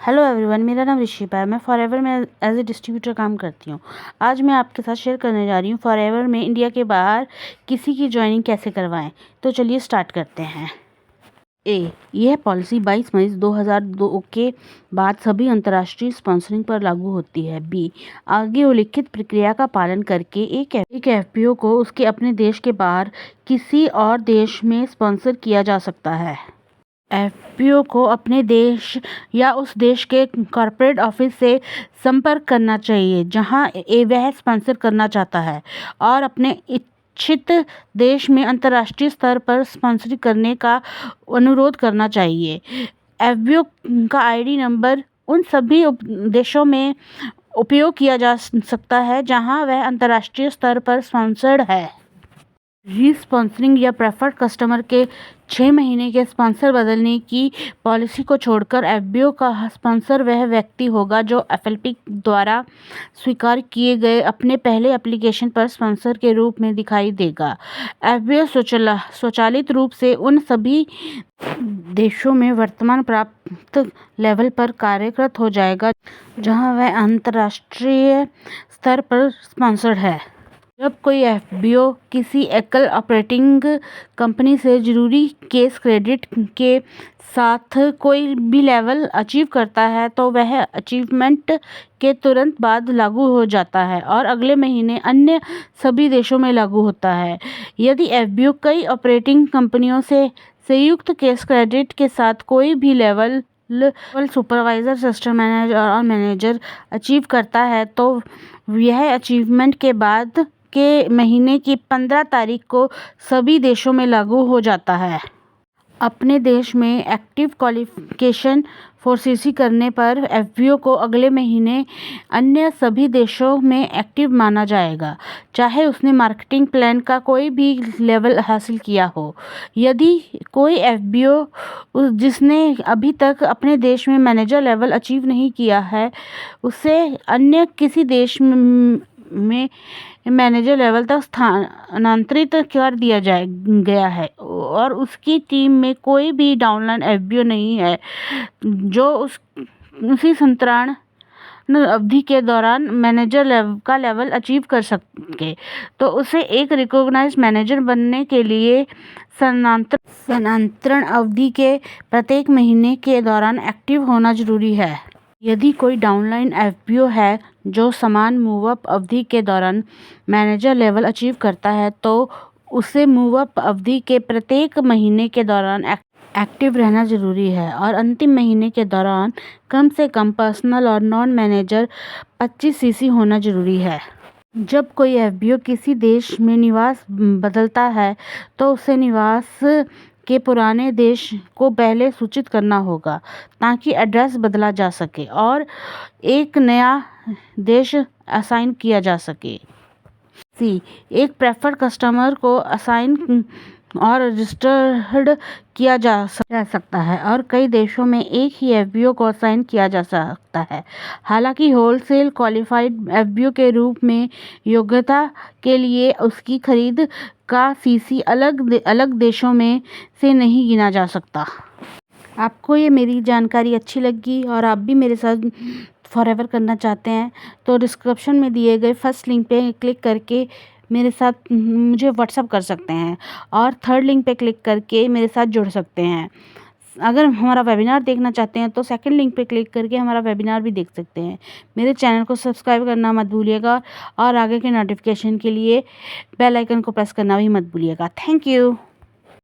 Hello everyone, मेरा नाम ऋषिपा है। मैं फॉरएवर में एज ए डिस्ट्रीब्यूटर काम करती हूँ। आज मैं आपके साथ शेयर करने जा रही हूँ फॉरएवर में इंडिया के बाहर किसी की ज्वाइनिंग कैसे करवाएं। तो चलिए स्टार्ट करते हैं। यह पॉलिसी 22 मई 2002 के बाद सभी अंतर्राष्ट्रीय स्पॉन्सरिंग पर लागू होती है। बी, आगे उल्लिखित प्रक्रिया का पालन करके एक एफपीओ को उसके अपने देश के बाहर किसी और देश में स्पॉन्सर किया जा सकता है। एफपीओ को अपने देश या उस देश के कॉर्पोरेट ऑफिस से संपर्क करना चाहिए जहां वह स्पॉन्सर करना चाहता है और अपने इच्छित देश में अंतर्राष्ट्रीय स्तर पर स्पॉन्सरिंग करने का अनुरोध करना चाहिए। एफपीओ का आईडी नंबर उन सभी देशों में उपयोग किया जा सकता है जहां वह अंतर्राष्ट्रीय स्तर पर स्पॉन्सर्ड है। री-स्पॉन्सरिंग या प्रेफर्ड कस्टमर के 6 महीने के स्पॉन्सर बदलने की पॉलिसी को छोड़कर एफपीओ का स्पॉन्सर वह व्यक्ति होगा जो एफएलपी द्वारा स्वीकार किए गए अपने पहले एप्लीकेशन पर स्पॉन्सर के रूप में दिखाई देगा। एफपीओ स्वचालित रूप से उन सभी देशों में वर्तमान प्राप्त लेवल पर कार्यरत हो जाएगा जहां वह अंतर्राष्ट्रीय स्तर पर स्पॉन्सर्ड है। जब कोई एफपीओ किसी एकल ऑपरेटिंग कंपनी से जरूरी केस क्रेडिट के साथ कोई भी लेवल अचीव करता है तो वह अचीवमेंट के तुरंत बाद लागू हो जाता है और अगले महीने अन्य सभी देशों में लागू होता है। यदि एफपीओ कई ऑपरेटिंग कंपनियों से संयुक्त केस क्रेडिट के साथ कोई भी लेवल सुपरवाइजर, सिस्टम मैनेजर और मैनेजर अचीव करता है तो यह अचीवमेंट के बाद के महीने की 15 तारीख को सभी देशों में लागू हो जाता है। अपने देश में एक्टिव क्वालिफिकेशन फॉर सीसी करने पर एफपीओ को अगले महीने अन्य सभी देशों में एक्टिव माना जाएगा, चाहे उसने मार्केटिंग प्लान का कोई भी लेवल हासिल किया हो। यदि कोई एफपीओ जिसने अभी तक अपने देश में मैनेजर लेवल अचीव नहीं किया है उसे अन्य किसी देश में मैनेजर लेवल तक स्थानांतरित कर दिया गया है और उसकी टीम में कोई भी डाउनलाइन एफपीओ नहीं है जो उसी संतरण अवधि के दौरान मैनेजर का लेवल अचीव कर सके, तो उसे एक रिकॉग्नाइज्ड मैनेजर बनने के लिए स्थानांतरण अवधि के प्रत्येक महीने के दौरान एक्टिव होना जरूरी है। यदि कोई डाउनलाइन एफपीओ है जो समान मूव अप अवधि के दौरान मैनेजर लेवल अचीव करता है तो उसे मूव अप अवधि के प्रत्येक महीने के दौरान एक्टिव रहना जरूरी है और अंतिम महीने के दौरान कम से कम पर्सनल और नॉन मैनेजर 25 सीसी होना जरूरी है। जब कोई एफपीओ किसी देश में निवास बदलता है तो उसे निवास के पुराने देश को पहले सूचित करना होगा ताकि एड्रेस बदला जा सके और एक नया देश असाइन किया जा सके। सी, एक प्रेफर्ड कस्टमर को असाइन और रजिस्टर्ड किया जा सकता है और कई देशों में एक ही एफपीओ को असाइन किया जा सकता है। हालांकि होलसेल क्वालिफाइड एफपीओ के रूप में योग्यता के लिए उसकी खरीद का सीसी अलग देशों में से नहीं गिना जा सकता। आपको ये मेरी जानकारी अच्छी लगी और आप भी मेरे साथ फॉरएवर करना चाहते हैं तो डिस्क्रिप्शन में दिए गए फर्स्ट लिंक पे क्लिक करके मेरे साथ मुझे व्हाट्सअप कर सकते हैं और थर्ड लिंक पे क्लिक करके मेरे साथ जुड़ सकते हैं। अगर हमारा वेबिनार देखना चाहते हैं तो सेकंड लिंक पे क्लिक करके हमारा वेबिनार भी देख सकते हैं। मेरे चैनल को सब्सक्राइब करना मत भूलिएगा और आगे के नोटिफिकेशन के लिए बेल आइकन को प्रेस करना भी मत भूलिएगा। Thank you.